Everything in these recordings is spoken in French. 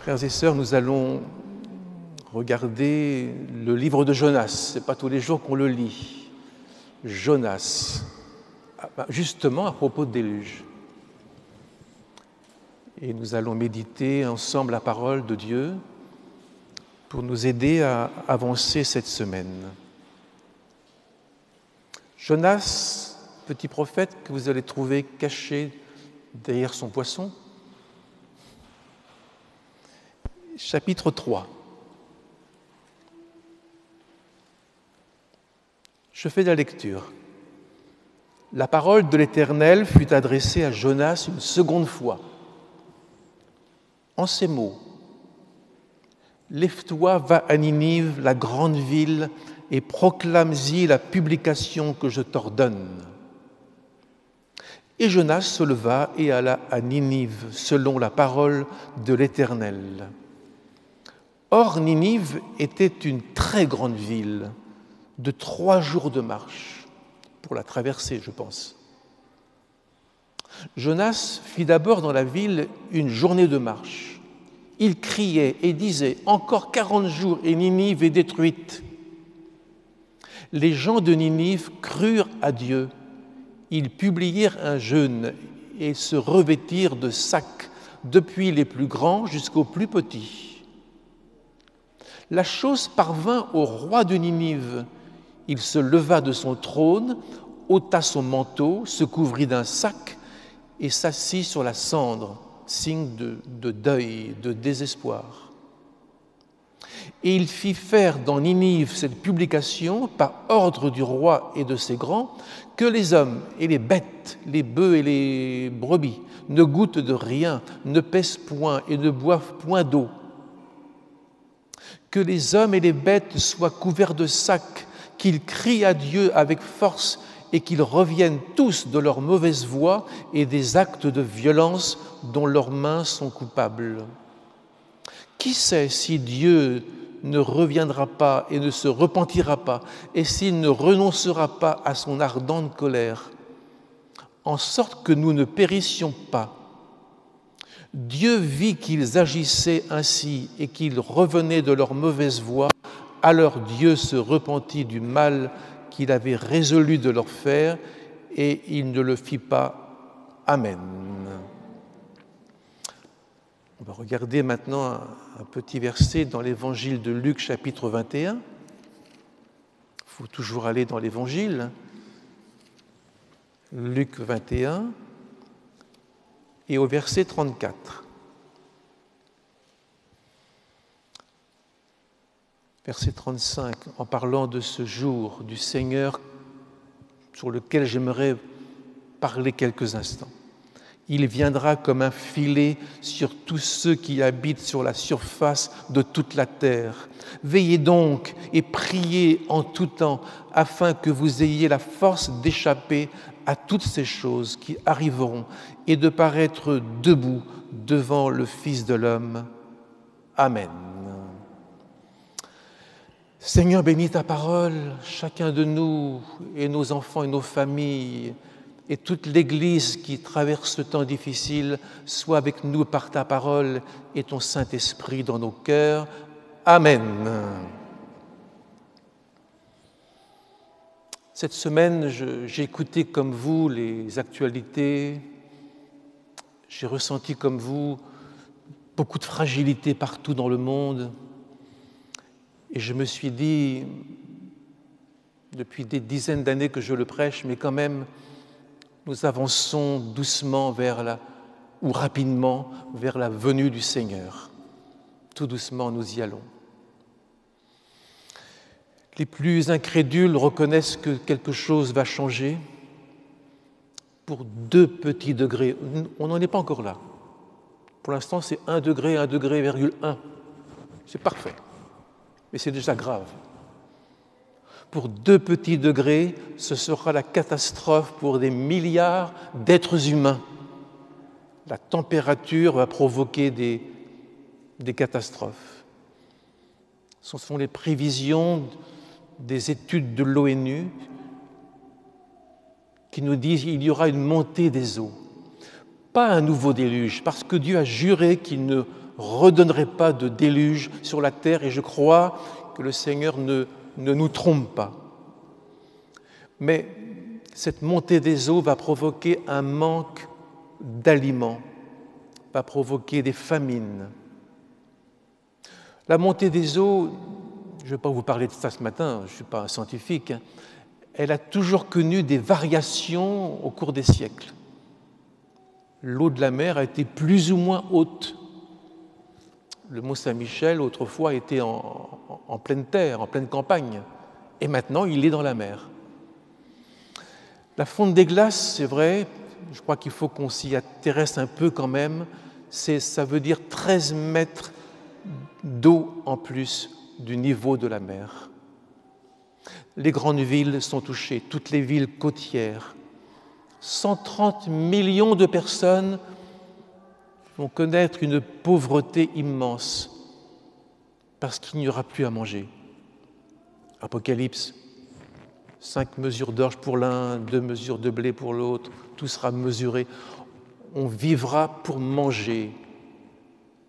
Frères et sœurs, nous allons regarder le livre de Jonas. Ce n'est pas tous les jours qu'on le lit. Jonas, justement à propos de déluge. Et nous allons méditer ensemble la parole de Dieu pour nous aider à avancer cette semaine. Jonas, petit prophète que vous allez trouver caché derrière son poisson. Chapitre 3. Je fais la lecture. La parole de l'Éternel fut adressée à Jonas une seconde fois. En ces mots, « Lève-toi, va à Ninive, la grande ville, et proclame-y la publication que je t'ordonne. » Et Jonas se leva et alla à Ninive, selon la parole de l'Éternel. Or, Ninive était une très grande ville, de 3 jours de marche, pour la traverser, je pense. Jonas fit d'abord dans la ville une journée de marche. Il criait et disait « Encore 40 jours et Ninive est détruite !» Les gens de Ninive crurent à Dieu. Ils publièrent un jeûne et se revêtirent de sacs, depuis les plus grands jusqu'aux plus petits. La chose parvint au roi de Ninive. Il se leva de son trône, ôta son manteau, se couvrit d'un sac et s'assit sur la cendre, signe de deuil, de désespoir. Et il fit faire dans Ninive cette publication par ordre du roi et de ses grands, que les hommes et les bêtes, les bœufs et les brebis ne goûtent de rien, ne pèsent point et ne boivent point d'eau. Que les hommes et les bêtes soient couverts de sacs, qu'ils crient à Dieu avec force et qu'ils reviennent tous de leur mauvaise voie et des actes de violence dont leurs mains sont coupables. Qui sait si Dieu ne reviendra pas et ne se repentira pas, et s'il ne renoncera pas à son ardente colère, en sorte que nous ne périssions pas. Dieu vit qu'ils agissaient ainsi et qu'ils revenaient de leur mauvaise voie, alors Dieu se repentit du mal qu'il avait résolu de leur faire, et il ne le fit pas. Amen. On va regarder maintenant un petit verset dans l'évangile de Luc, chapitre 21. Il faut toujours aller dans l'évangile. Luc 21 et au verset 34. Verset 35, en parlant de ce jour du Seigneur sur lequel j'aimerais parler quelques instants. Il viendra comme un filet sur tous ceux qui habitent sur la surface de toute la terre. Veillez donc et priez en tout temps, afin que vous ayez la force d'échapper à toutes ces choses qui arriveront et de paraître debout devant le Fils de l'homme. Amen. Seigneur, bénis ta parole, chacun de nous et nos enfants et nos familles, et toute l'Église qui traverse ce temps difficile, soit avec nous par ta parole et ton Saint-Esprit dans nos cœurs. Amen. Cette semaine, j'ai écouté comme vous les actualités, j'ai ressenti comme vous beaucoup de fragilité partout dans le monde, et je me suis dit, depuis des dizaines d'années que je le prêche, mais quand même, nous avançons doucement ou rapidement vers la venue du Seigneur. Tout doucement, nous y allons. Les plus incrédules reconnaissent que quelque chose va changer pour 2 petits degrés. On n'en est pas encore là. Pour l'instant, c'est 1 degré, 1,1 degré. C'est parfait. Mais c'est déjà grave. Pour 2 petits degrés, ce sera la catastrophe pour des milliards d'êtres humains. La température va provoquer des catastrophes. Ce sont les prévisions des études de l'ONU qui nous disent qu'il y aura une montée des eaux. Pas un nouveau déluge, parce que Dieu a juré qu'il ne redonnerai pas de déluge sur la terre, et je crois que le Seigneur ne nous trompe pas. Mais cette montée des eaux va provoquer un manque d'aliments, va provoquer des famines. La montée des eaux, je ne vais pas vous parler de ça ce matin, je ne suis pas un scientifique, elle a toujours connu des variations au cours des siècles. L'eau de la mer a été plus ou moins haute. Le Mont Saint-Michel, autrefois, était en pleine terre, en pleine campagne, et maintenant, il est dans la mer. La fonte des glaces, c'est vrai, je crois qu'il faut qu'on s'y intéresse un peu quand même, ça veut dire 13 mètres d'eau en plus du niveau de la mer. Les grandes villes sont touchées, toutes les villes côtières. 130 millions de personnes vont connaître une pauvreté immense parce qu'il n'y aura plus à manger. Apocalypse, 5 mesures d'orge pour l'un, 2 mesures de blé pour l'autre, tout sera mesuré. On vivra pour manger.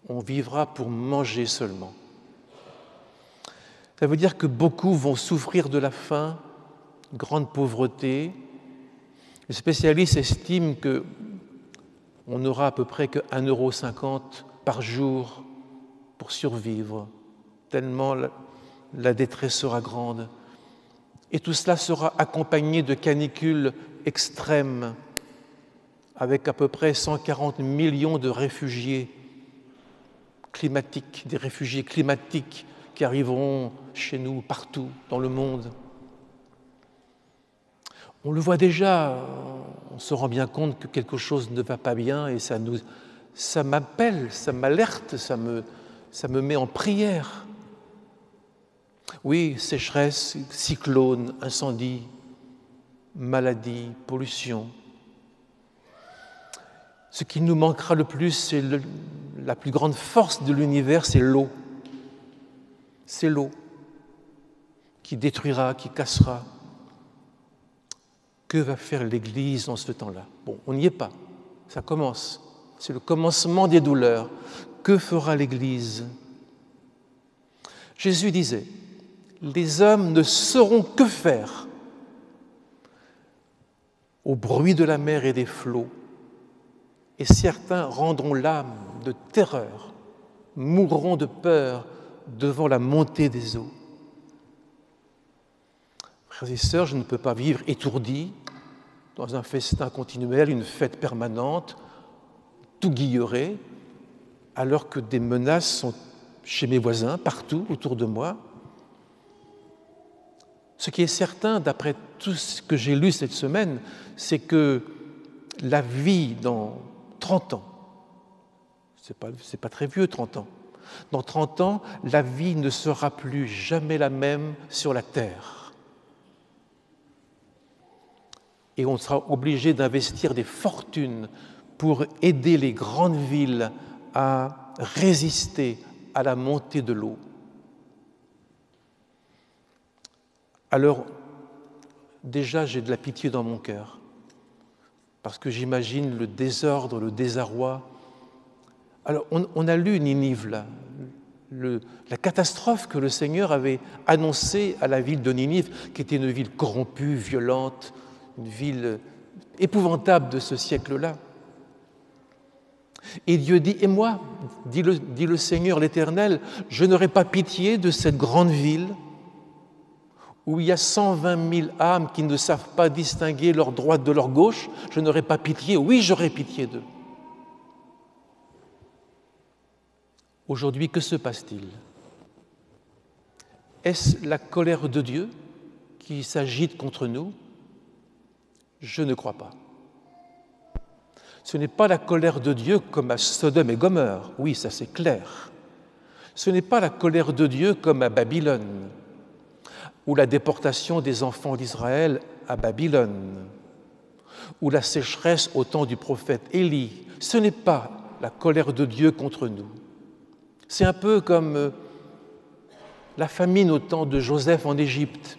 On vivra pour manger seulement. Ça veut dire que beaucoup vont souffrir de la faim, grande pauvreté. Les spécialistes estiment qu'on n'aura à peu près que 1,50 € par jour pour survivre, tellement la détresse sera grande. Et tout cela sera accompagné de canicules extrêmes, avec à peu près 140 millions de réfugiés climatiques, des réfugiés climatiques qui arriveront chez nous, partout dans le monde. On le voit déjà, on se rend bien compte que quelque chose ne va pas bien et ça m'appelle, ça m'alerte, ça me met en prière. Oui, sécheresse, cyclone, incendie, maladie, pollution. Ce qui nous manquera le plus, c'est la plus grande force de l'univers, c'est l'eau. C'est l'eau qui détruira, qui cassera. Que va faire l'Église dans ce temps-là? Bon, on n'y est pas, ça commence. C'est le commencement des douleurs. Que fera l'Église? Jésus disait, les hommes ne sauront que faire au bruit de la mer et des flots, et certains rendront l'âme de terreur, mourront de peur devant la montée des eaux. Frères et sœurs, je ne peux pas vivre étourdi dans un festin continuel, une fête permanente, tout guilleré, alors que des menaces sont chez mes voisins, partout autour de moi. Ce qui est certain, d'après tout ce que j'ai lu cette semaine, c'est que la vie dans 30 ans, c'est pas très vieux 30 ans, dans 30 ans, la vie ne sera plus jamais la même sur la terre. Et on sera obligé d'investir des fortunes pour aider les grandes villes à résister à la montée de l'eau. Alors, déjà, j'ai de la pitié dans mon cœur, parce que j'imagine le désordre, le désarroi. Alors, on a lu Ninive, là, la catastrophe que le Seigneur avait annoncée à la ville de Ninive, qui était une ville corrompue, violente, une ville épouvantable de ce siècle-là. Et Dieu dit, et moi, dit le Seigneur l'Éternel, je n'aurai pas pitié de cette grande ville où il y a 120 000 âmes qui ne savent pas distinguer leur droite de leur gauche, je n'aurai pas pitié, oui, j'aurai pitié d'eux. Aujourd'hui, que se passe-t-il? Est-ce la colère de Dieu qui s'agite contre nous? Je ne crois pas. Ce n'est pas la colère de Dieu comme à Sodome et Gomorrhe, oui, ça c'est clair. Ce n'est pas la colère de Dieu comme à Babylone, ou la déportation des enfants d'Israël à Babylone, ou la sécheresse au temps du prophète Élie. Ce n'est pas la colère de Dieu contre nous. C'est un peu comme la famine au temps de Joseph en Égypte.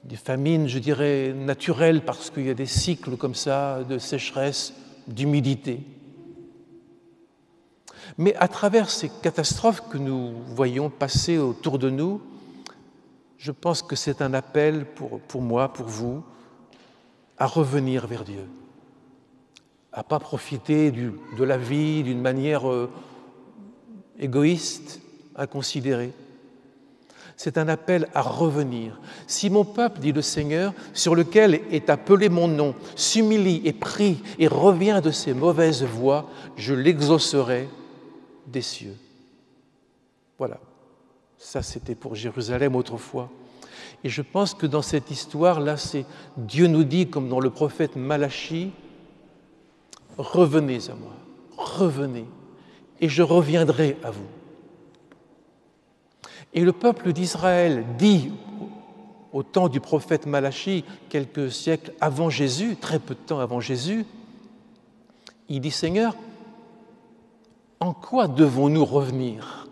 Des famines, je dirais, naturelles, parce qu'il y a des cycles comme ça de sécheresse, d'humidité. Mais à travers ces catastrophes que nous voyons passer autour de nous, je pense que c'est un appel pour moi, pour vous, à revenir vers Dieu, à ne pas profiter de la vie d'une manière égoïste, inconsidérée. C'est un appel à revenir. Si mon peuple, dit le Seigneur, sur lequel est appelé mon nom, s'humilie et prie et revient de ses mauvaises voies, je l'exaucerai des cieux. Voilà. Ça, c'était pour Jérusalem autrefois. Et je pense que dans cette histoire-là, Dieu nous dit, comme dans le prophète Malachie, « Revenez à moi, revenez, et je reviendrai à vous. » Et le peuple d'Israël dit, au temps du prophète Malachie, quelques siècles avant Jésus, très peu de temps avant Jésus, il dit « Seigneur, en quoi devons-nous revenir ?»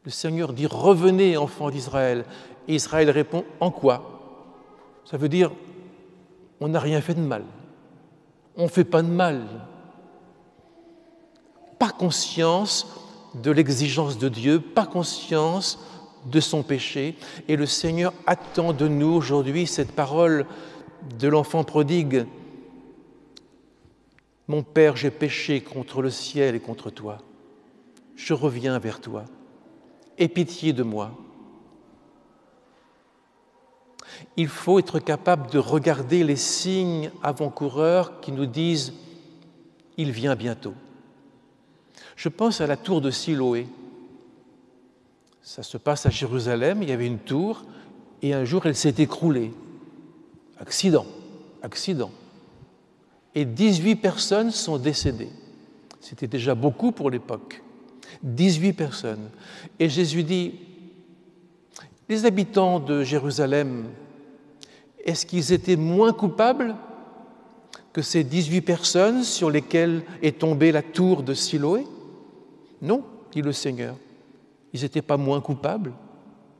Le Seigneur dit « Revenez, enfants d'Israël ». Et Israël répond « En quoi ?» Ça veut dire « On n'a rien fait de mal. On ne fait pas de mal. » Pas conscience de l'exigence de Dieu, pas conscience de son péché. Et le Seigneur attend de nous aujourd'hui cette parole de l'enfant prodigue. « Mon Père, j'ai péché contre le ciel et contre toi. Je reviens vers toi. Aie pitié de moi. » Il faut être capable de regarder les signes avant-coureurs qui nous disent « Il vient bientôt ». Je pense à la tour de Siloé. Ça se passe à Jérusalem, il y avait une tour, et un jour elle s'est écroulée. Accident. Et 18 personnes sont décédées. C'était déjà beaucoup pour l'époque. 18 personnes. Et Jésus dit, les habitants de Jérusalem, est-ce qu'ils étaient moins coupables que ces 18 personnes sur lesquelles est tombée la tour de Siloé? Non, dit le Seigneur. Ils n'étaient pas moins coupables,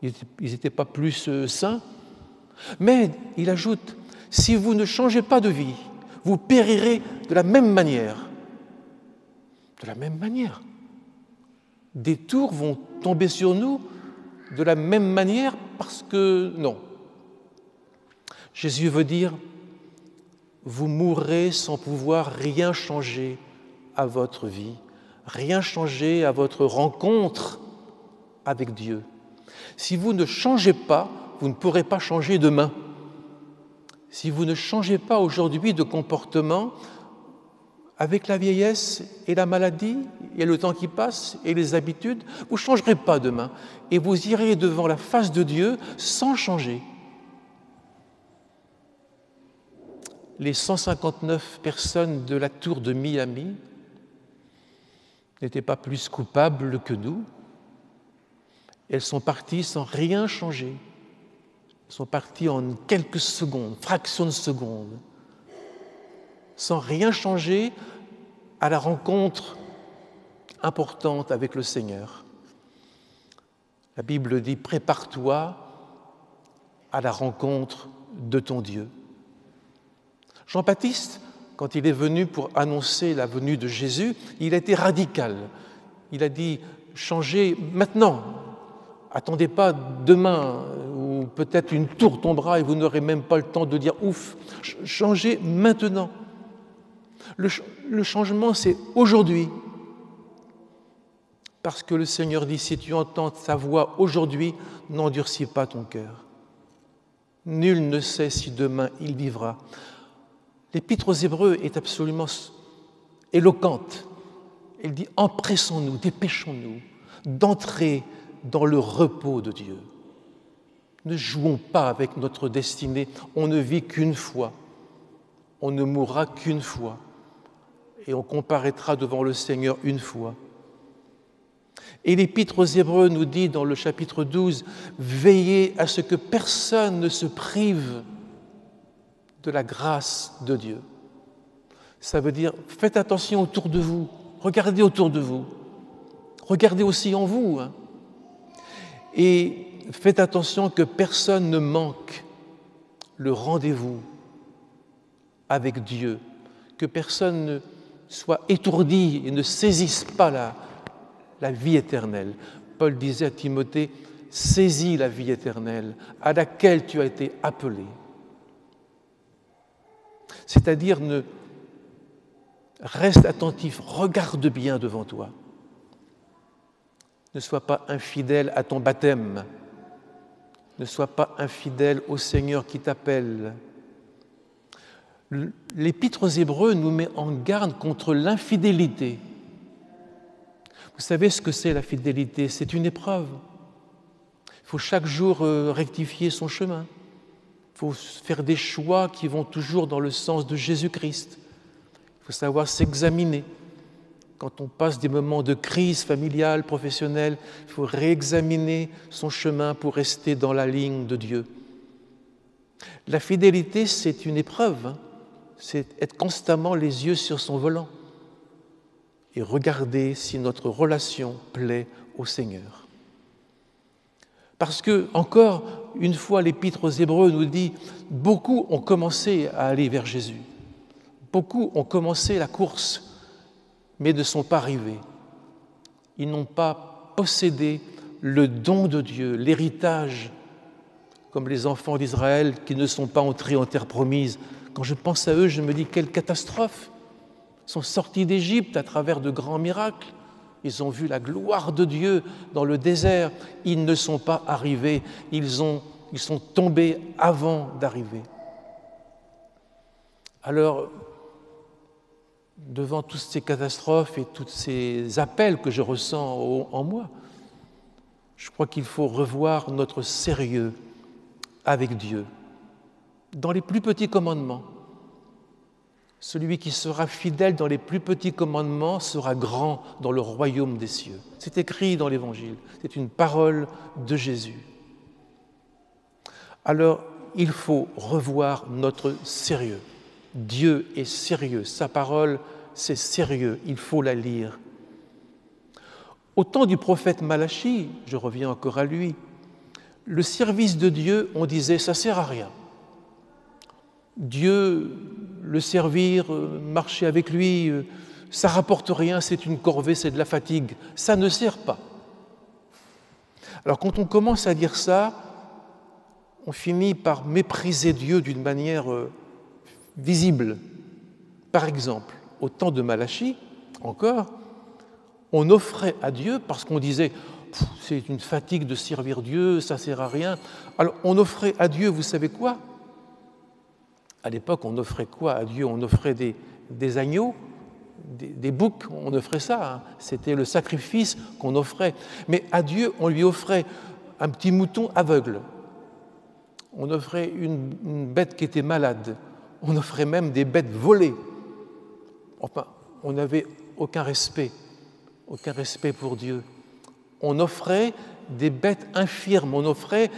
ils n'étaient pas plus saints. Mais, il ajoute, si vous ne changez pas de vie, vous périrez de la même manière. De la même manière. Des tours vont tomber sur nous de la même manière parce que non. Jésus veut dire, vous mourrez sans pouvoir rien changer à votre vie, rien changer à votre rencontre avec Dieu. Si vous ne changez pas, vous ne pourrez pas changer demain. Si vous ne changez pas aujourd'hui de comportement, avec la vieillesse et la maladie, et le temps qui passe, et les habitudes, vous ne changerez pas demain. Et vous irez devant la face de Dieu sans changer. Les 159 personnes de la tour de Miami n'étaient pas plus coupables que nous. Elles sont parties sans rien changer. Elles sont parties en quelques secondes, fractions de secondes, sans rien changer à la rencontre importante avec le Seigneur. La Bible dit « Prépare-toi à la rencontre de ton Dieu ». Jean-Baptiste, quand il est venu pour annoncer la venue de Jésus, il a été radical. Il a dit « Changez maintenant, attendez pas demain où peut-être une tour tombera et vous n'aurez même pas le temps de dire « ouf ». Changez maintenant. Le changement, c'est aujourd'hui. Parce que le Seigneur dit, si tu entends sa voix aujourd'hui, n'endurcis pas ton cœur. Nul ne sait si demain il vivra. L'Épître aux Hébreux est absolument éloquente. Elle dit, empressons-nous, dépêchons-nous d'entrer dans le repos de Dieu. Ne jouons pas avec notre destinée. On ne vit qu'une fois. On ne mourra qu'une fois. Et on comparaîtra devant le Seigneur une fois. Et l'Épître aux Hébreux nous dit dans le chapitre 12, « Veillez à ce que personne ne se prive de la grâce de Dieu. » Ça veut dire, faites attention autour de vous, regardez autour de vous, regardez aussi en vous. Et faites attention que personne ne manque le rendez-vous avec Dieu, que personne soient étourdis et ne saisissent pas la vie éternelle. Paul disait à Timothée, saisis la vie éternelle à laquelle tu as été appelé. C'est-à-dire, reste attentif, regarde bien devant toi. Ne sois pas infidèle à ton baptême. Ne sois pas infidèle au Seigneur qui t'appelle. L'Épître aux Hébreux nous met en garde contre l'infidélité. Vous savez ce que c'est la fidélité? C'est une épreuve. Il faut chaque jour rectifier son chemin. Il faut faire des choix qui vont toujours dans le sens de Jésus-Christ. Il faut savoir s'examiner. Quand on passe des moments de crise familiale, professionnelle, il faut réexaminer son chemin pour rester dans la ligne de Dieu. La fidélité, c'est une épreuve. C'est être constamment les yeux sur son volant et regarder si notre relation plaît au Seigneur. Parce que, encore une fois, l'Épître aux Hébreux nous dit « Beaucoup ont commencé à aller vers Jésus. Beaucoup ont commencé la course, mais ne sont pas arrivés. Ils n'ont pas possédé le don de Dieu, l'héritage, comme les enfants d'Israël qui ne sont pas entrés en terre promise. Quand je pense à eux, je me dis quelle catastrophe. Ils sont sortis d'Égypte à travers de grands miracles. Ils ont vu la gloire de Dieu dans le désert. Ils ne sont pas arrivés. Ils sont tombés avant d'arriver. Alors, devant toutes ces catastrophes et tous ces appels que je ressens en moi, je crois qu'il faut revoir notre sérieux avec Dieu. Dans les plus petits commandements, celui qui sera fidèle dans les plus petits commandements sera grand dans le royaume des cieux. C'est écrit dans l'Évangile, c'est une parole de Jésus. Alors, il faut revoir notre sérieux. Dieu est sérieux, sa parole, c'est sérieux, il faut la lire. Au temps du prophète Malachie, je reviens encore à lui, le service de Dieu, on disait, ça ne sert à rien. Dieu, le servir, marcher avec lui, ça ne rapporte rien, c'est une corvée, c'est de la fatigue, ça ne sert pas. Alors quand on commence à dire ça, on finit par mépriser Dieu d'une manière visible. Par exemple, au temps de Malachie, encore, on offrait à Dieu, parce qu'on disait « c'est une fatigue de servir Dieu, ça ne sert à rien », alors on offrait à Dieu, vous savez quoi? À l'époque, on offrait quoi à Dieu? On offrait des agneaux, des boucs, on offrait ça, hein. C'était le sacrifice qu'on offrait. Mais à Dieu, on lui offrait un petit mouton aveugle, on offrait une bête qui était malade, on offrait même des bêtes volées. Enfin, on n'avait aucun respect pour Dieu. On offrait des bêtes infirmes, on offrait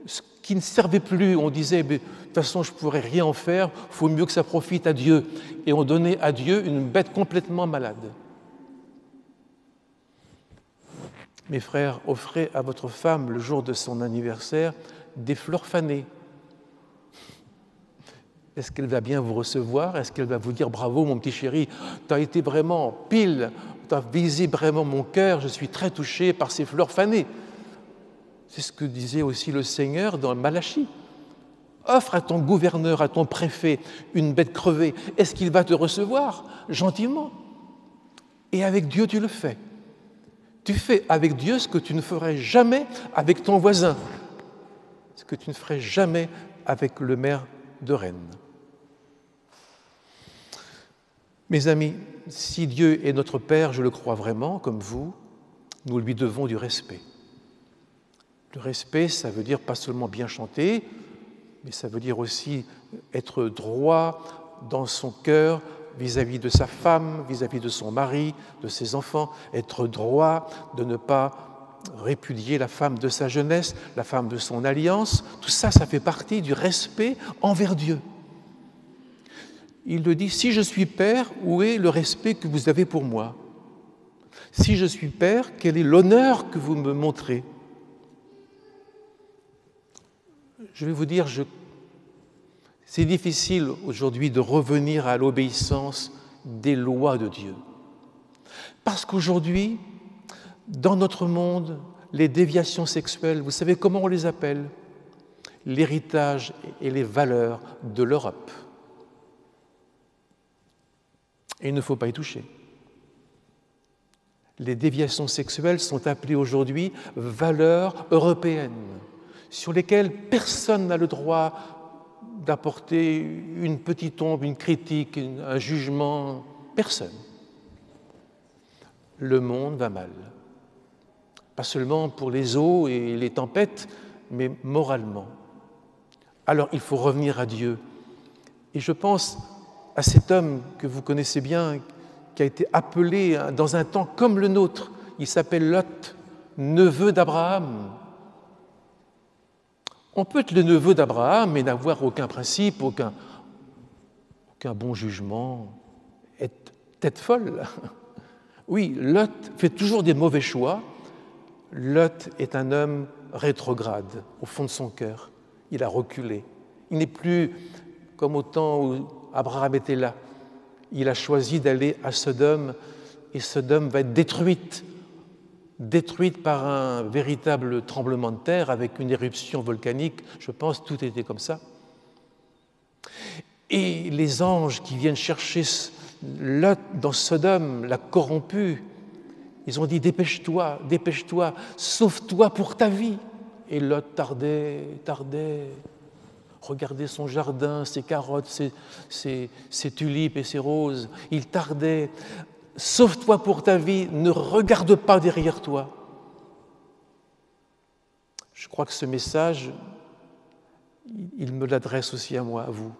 ce qui ne servait plus. On disait, de toute façon, je ne pourrais rien en faire, il faut mieux que ça profite à Dieu. Et on donnait à Dieu une bête complètement malade. Mes frères, offrez à votre femme, le jour de son anniversaire, des fleurs fanées. Est-ce qu'elle va bien vous recevoir? Est-ce qu'elle va vous dire « Bravo, mon petit chéri, tu as été vraiment pile, tu as visé vraiment mon cœur, je suis très touché par ces fleurs fanées ». C'est ce que disait aussi le Seigneur dans Malachie. Offre à ton gouverneur, à ton préfet, une bête crevée. Est-ce qu'il va te recevoir gentiment? Et avec Dieu, tu le fais. Tu fais avec Dieu ce que tu ne ferais jamais avec ton voisin, ce que tu ne ferais jamais avec le maire de Rennes. Mes amis, si Dieu est notre Père, je le crois vraiment, comme vous, nous lui devons du respect. Le respect, ça veut dire pas seulement bien chanter, mais ça veut dire aussi être droit dans son cœur vis-à-vis de sa femme, vis-à-vis de son mari, de ses enfants, être droit de ne pas répudier la femme de sa jeunesse, la femme de son alliance. Tout ça, ça fait partie du respect envers Dieu. Il le dit, si je suis père, où est le respect que vous avez pour moi? Si je suis père, quel est l'honneur que vous me montrez? Je vais vous dire, c'est difficile aujourd'hui de revenir à l'obéissance des lois de Dieu. Parce qu'aujourd'hui, dans notre monde, les déviations sexuelles, vous savez comment on les appelle? L'héritage et les valeurs de l'Europe. Et il ne faut pas y toucher. Les déviations sexuelles sont appelées aujourd'hui valeurs européennes, sur lesquelles personne n'a le droit d'apporter une petite ombre, une critique, un jugement. Personne. Le monde va mal. Pas seulement pour les eaux et les tempêtes, mais moralement. Alors il faut revenir à Dieu. Et je pense à cet homme que vous connaissez bien, qui a été appelé dans un temps comme le nôtre. Il s'appelle Lot, neveu d'Abraham. On peut être le neveu d'Abraham et n'avoir aucun principe, aucun bon jugement, être tête folle. Oui, Lot fait toujours des mauvais choix. Lot est un homme rétrograde au fond de son cœur. Il a reculé. Il n'est plus comme au temps où Abraham était là. Il a choisi d'aller à Sodome et Sodome va être détruite par un véritable tremblement de terre avec une éruption volcanique. Je pense que tout était comme ça. Et les anges qui viennent chercher Lot dans Sodome, l'a corrompu, ils ont dit « Dépêche-toi, dépêche-toi, sauve-toi pour ta vie ». Et Lot tardait. Regardez son jardin, ses carottes, ses tulipes et ses roses. Il tardait. Sauve-toi pour ta vie, ne regarde pas derrière toi. Je crois que ce message, il me l'adresse aussi à moi, à vous.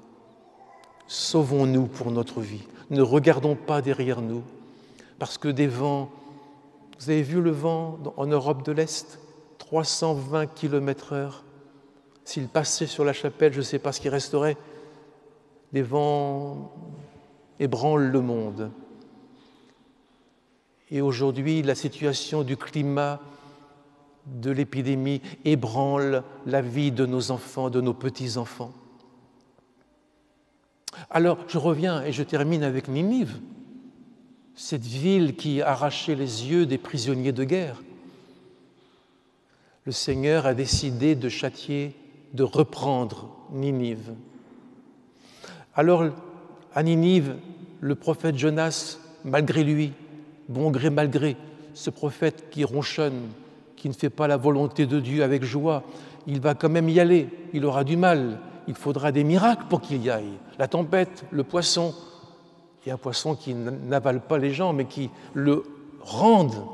Sauvons-nous pour notre vie. Ne regardons pas derrière nous. Parce que des vents, vous avez vu le vent en Europe de l'Est, 320 km/h. S'il passait sur la chapelle, je ne sais pas ce qui resterait. Les vents ébranlent le monde. Et aujourd'hui, la situation du climat, de l'épidémie, ébranle la vie de nos enfants, de nos petits-enfants. Alors, je reviens et je termine avec Ninive, cette ville qui arrachait les yeux des prisonniers de guerre. Le Seigneur a décidé de châtier, de reprendre Ninive. Alors, à Ninive, le prophète Jonas, malgré lui, bon gré mal gré, ce prophète qui ronchonne, qui ne fait pas la volonté de Dieu avec joie, il va quand même y aller, il aura du mal, il faudra des miracles pour qu'il y aille. La tempête, le poisson, et un poisson qui n'avale pas les gens, mais qui le rendent.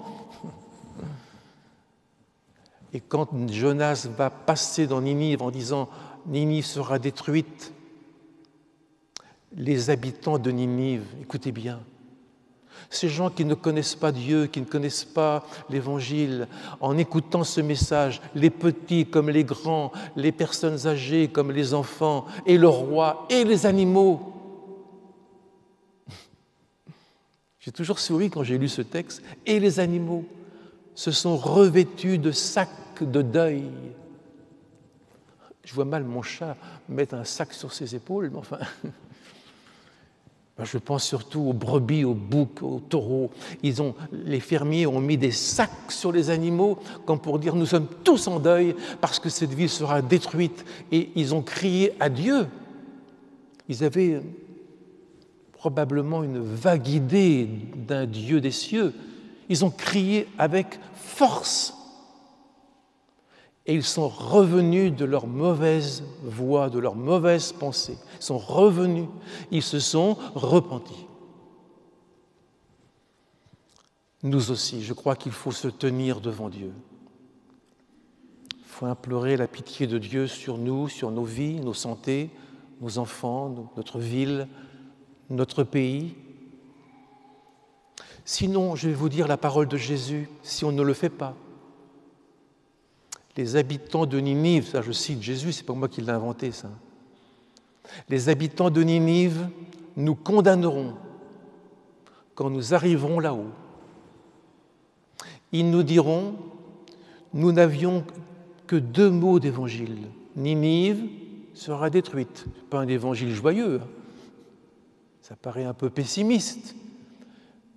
Et quand Jonas va passer dans Ninive en disant « Ninive sera détruite », les habitants de Ninive, écoutez bien, ces gens qui ne connaissent pas Dieu, qui ne connaissent pas l'Évangile, en écoutant ce message, les petits comme les grands, les personnes âgées comme les enfants, et le roi, et les animaux. J'ai toujours souri quand j'ai lu ce texte. Et les animaux se sont revêtus de sacs de deuil. Je vois mal mon chat mettre un sac sur ses épaules, mais enfin... Je pense surtout aux brebis, aux boucs, aux taureaux. Les fermiers ont mis des sacs sur les animaux comme pour dire « nous sommes tous en deuil parce que cette ville sera détruite ». Et ils ont crié à Dieu. Ils avaient probablement une vague idée d'un Dieu des cieux. Ils ont crié avec force. Et ils sont revenus de leur mauvaise voie, de leur mauvaise pensée. Ils sont revenus, ils se sont repentis. Nous aussi, je crois qu'il faut se tenir devant Dieu. Il faut implorer la pitié de Dieu sur nous, sur nos vies, nos santé, nos enfants, notre ville, notre pays. Sinon, je vais vous dire la parole de Jésus, si on ne le fait pas. Les habitants de Ninive, ça je cite Jésus, c'est pas moi qui l'ai inventé ça. Les habitants de Ninive nous condamneront quand nous arriverons là-haut. Ils nous diront, nous n'avions que 2 mots d'évangile. Ninive sera détruite. Pas un évangile joyeux. Ça paraît un peu pessimiste,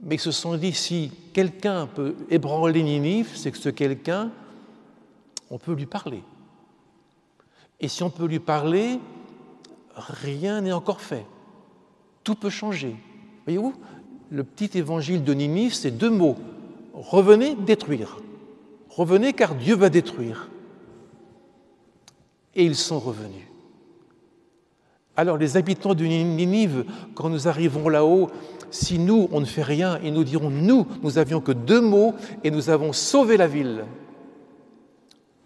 mais ils se sont dit, si quelqu'un peut ébranler Ninive, c'est que ce quelqu'un, on peut lui parler. Et si on peut lui parler, rien n'est encore fait. Tout peut changer. Voyez-vous, le petit évangile de Ninive, c'est 2 mots. Revenez, détruire. Revenez car Dieu va détruire. Et ils sont revenus. Alors les habitants de Ninive, quand nous arriverons là-haut, si nous, on ne fait rien, ils nous diront, nous avions que 2 mots et nous avons sauvé la ville.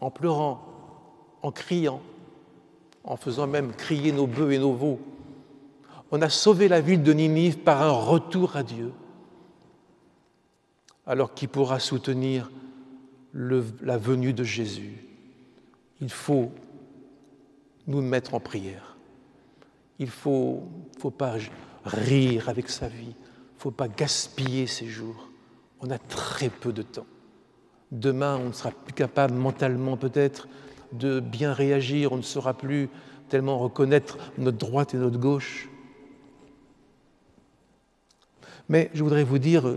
En pleurant, en criant, en faisant même crier nos bœufs et nos veaux. On a sauvé la ville de Ninive par un retour à Dieu. Alors qui pourra soutenir la venue de Jésus? Il faut nous mettre en prière. Il ne faut pas rire avec sa vie. Il ne faut pas gaspiller ses jours. On a très peu de temps. Demain, on ne sera plus capable mentalement peut-être de bien réagir. On ne saura plus tellement reconnaître notre droite et notre gauche. Mais je voudrais vous dire,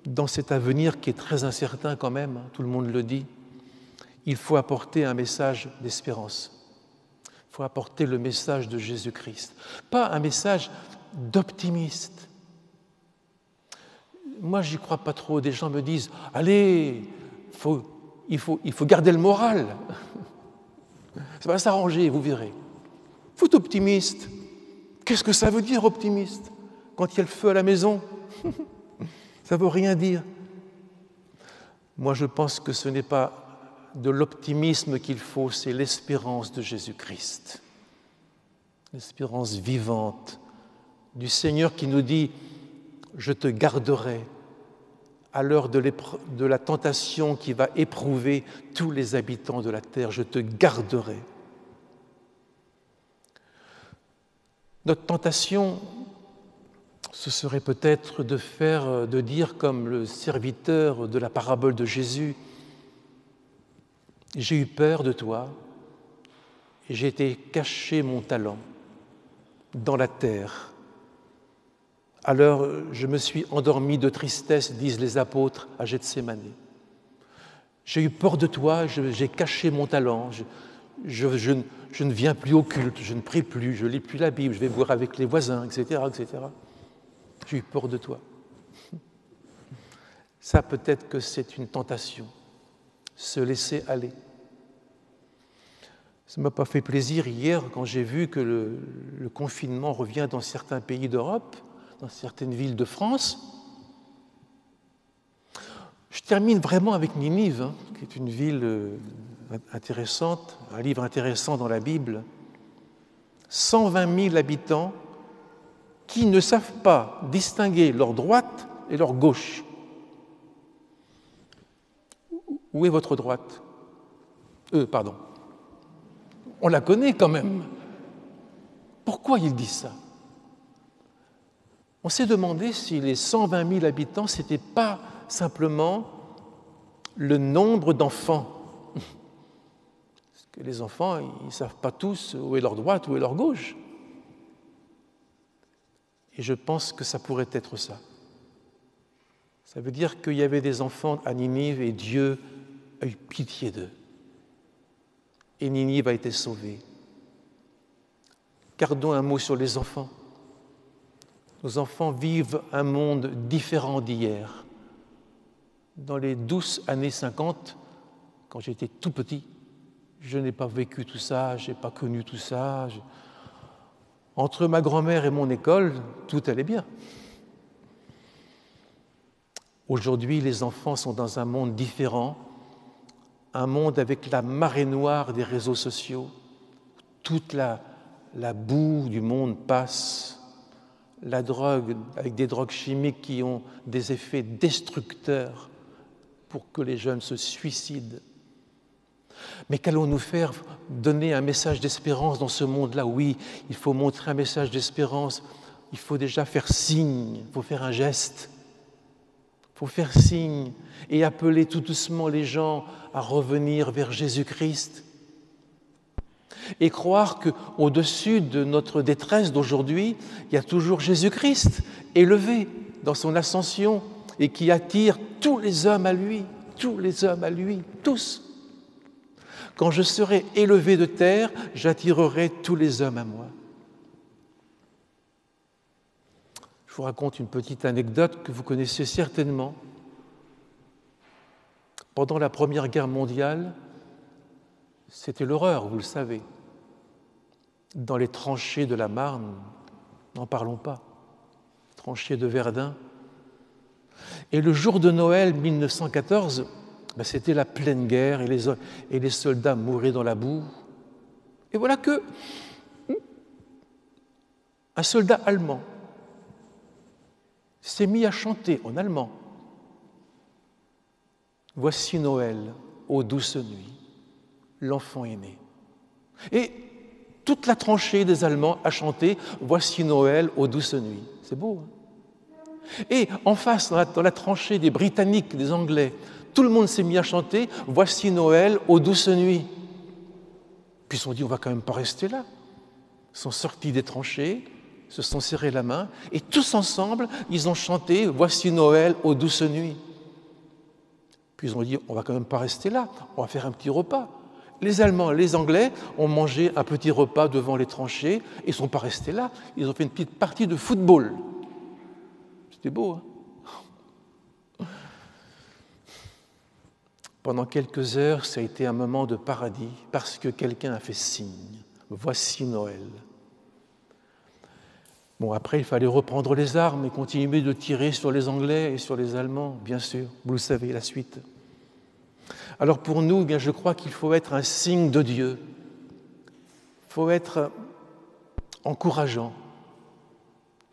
dans cet avenir qui est très incertain quand même, tout le monde le dit, il faut apporter un message d'espérance. Il faut apporter le message de Jésus-Christ. Pas un message d'optimiste. Moi, j'y crois pas trop. Des gens me disent « Allez, il faut garder le moral. Ça va s'arranger, vous verrez. » Il faut être optimiste. Qu'est-ce que ça veut dire, optimiste? Quand il y a le feu à la maison, ça ne veut rien dire. Moi, je pense que ce n'est pas de l'optimisme qu'il faut, c'est l'espérance de Jésus-Christ. L'espérance vivante du Seigneur qui nous dit « Je te garderai à l'heure de la tentation qui va éprouver tous les habitants de la terre. Je te garderai. » Notre tentation, ce serait peut-être de dire comme le serviteur de la parabole de Jésus, « J'ai eu peur de toi et j'ai été cacher mon talent dans la terre. Alors je me suis endormi de tristesse, disent les apôtres à Gethsémani. J'ai eu peur de toi, j'ai caché mon talent, je ne viens plus au culte, je ne prie plus, je ne lis plus la Bible, je vais boire avec les voisins, etc., etc. J'ai eu peur de toi. » Ça, peut-être que c'est une tentation, se laisser aller. Ça ne m'a pas fait plaisir hier quand j'ai vu que le confinement revient dans certains pays d'Europe, dans certaines villes de France. Je termine vraiment avec Ninive, qui est une ville intéressante, un livre intéressant dans la Bible. 120 000 habitants qui ne savent pas distinguer leur droite et leur gauche. Où est votre droite? Pardon. On la connaît quand même. Pourquoi ils disent ça? On s'est demandé si les 120 000 habitants, ce n'était pas simplement le nombre d'enfants. Parce que les enfants, ils ne savent pas tous où est leur droite, où est leur gauche. Et je pense que ça pourrait être ça. Ça veut dire qu'il y avait des enfants à Ninive et Dieu a eu pitié d'eux. Et Ninive a été sauvée. Gardons un mot sur les enfants. Nos enfants vivent un monde différent d'hier. Dans les douces années 50, quand j'étais tout petit, je n'ai pas vécu tout ça, je n'ai pas connu tout ça. Entre ma grand-mère et mon école, tout allait bien. Aujourd'hui, les enfants sont dans un monde différent, un monde avec la marée noire des réseaux sociaux. Toute la boue du monde passe. La drogue, avec des drogues chimiques qui ont des effets destructeurs pour que les jeunes se suicident. Mais qu'allons-nous faire? Donner un message d'espérance dans ce monde-là? Oui, il faut montrer un message d'espérance. Il faut déjà faire signe, il faut faire un geste. Il faut faire signe et appeler tout doucement les gens à revenir vers Jésus-Christ. Et croire qu'au-dessus de notre détresse d'aujourd'hui, il y a toujours Jésus-Christ élevé dans son ascension et qui attire tous les hommes à lui, tous. Quand je serai élevé de terre, j'attirerai tous les hommes à moi. Je vous raconte une petite anecdote que vous connaissez certainement. Pendant la Première Guerre mondiale, c'était l'horreur, vous le savez. Dans les tranchées de la Marne, n'en parlons pas, tranchées de Verdun. Et le jour de Noël 1914, c'était la pleine guerre et les soldats mouraient dans la boue. Et voilà que un soldat allemand s'est mis à chanter en allemand « Voici Noël, ô douce nuit, l'enfant est né ». Et toute la tranchée des Allemands a chanté « Voici Noël, ô douce nuit ». C'est beau, hein? Et en face, dans la tranchée des Britanniques, des Anglais, tout le monde s'est mis à chanter « Voici Noël, ô douce nuit ». Puis ils se sont dit « On ne va quand même pas rester là ». Ils sont sortis des tranchées, se sont serrés la main, et tous ensemble, ils ont chanté « Voici Noël, ô douce nuit ». Puis ils ont dit, on ne va quand même pas rester là, on va faire un petit repas. Les Allemands, les Anglais ont mangé un petit repas devant les tranchées et ils ne sont pas restés là. Ils ont fait une petite partie de football. C'était beau, hein? Pendant quelques heures, ça a été un moment de paradis parce que quelqu'un a fait signe. Voici Noël. Bon, après, il fallait reprendre les armes et continuer de tirer sur les Anglais et sur les Allemands, bien sûr. Vous le savez, la suite. Alors pour nous, bien, je crois qu'il faut être un signe de Dieu. Il faut être encourageant.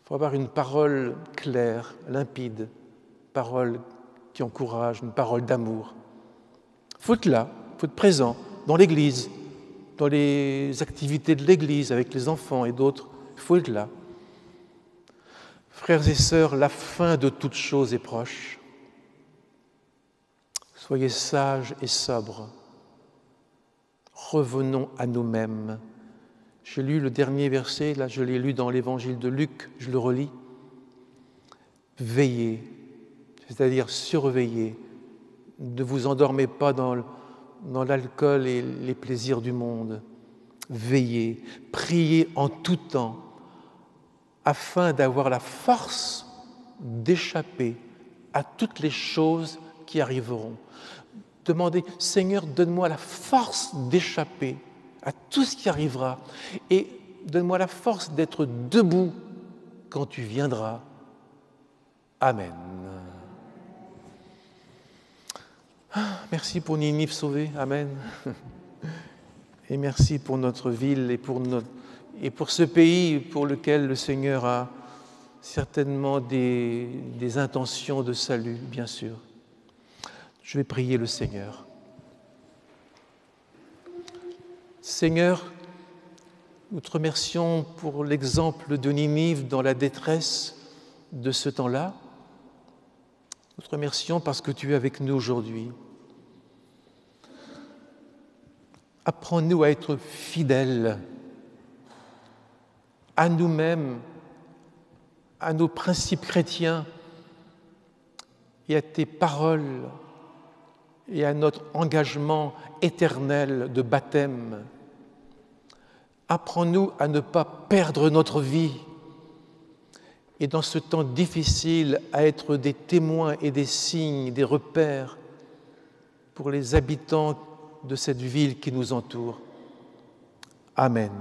Il faut avoir une parole claire, limpide, parole qui encourage, une parole d'amour. Il faut être là, il faut être présent dans l'Église, dans les activités de l'Église avec les enfants et d'autres. Il faut être là. Frères et sœurs, la fin de toute chose est proche. Soyez sages et sobres. Revenons à nous-mêmes. J'ai lu le dernier verset, là je l'ai lu dans l'évangile de Luc, je le relis. Veillez, c'est-à-dire surveillez. Ne vous endormez pas dans l'alcool et les plaisirs du monde. Veillez, priez en tout temps, afin d'avoir la force d'échapper à toutes les choses qui arriveront. Demandez, Seigneur, donne-moi la force d'échapper à tout ce qui arrivera et donne-moi la force d'être debout quand tu viendras. Amen. Merci pour Ninive sauvée. Amen. Et merci pour notre ville et pour ce pays pour lequel le Seigneur a certainement des intentions de salut, bien sûr. Je vais prier le Seigneur. Seigneur, nous te remercions pour l'exemple de Ninive dans la détresse de ce temps-là. Nous te remercions parce que tu es avec nous aujourd'hui. Apprends-nous à être fidèles à nous-mêmes, à nos principes chrétiens et à tes paroles et à notre engagement éternel de baptême. Apprends-nous à ne pas perdre notre vie et dans ce temps difficile à être des témoins et des signes, des repères pour les habitants de cette ville qui nous entoure. Amen.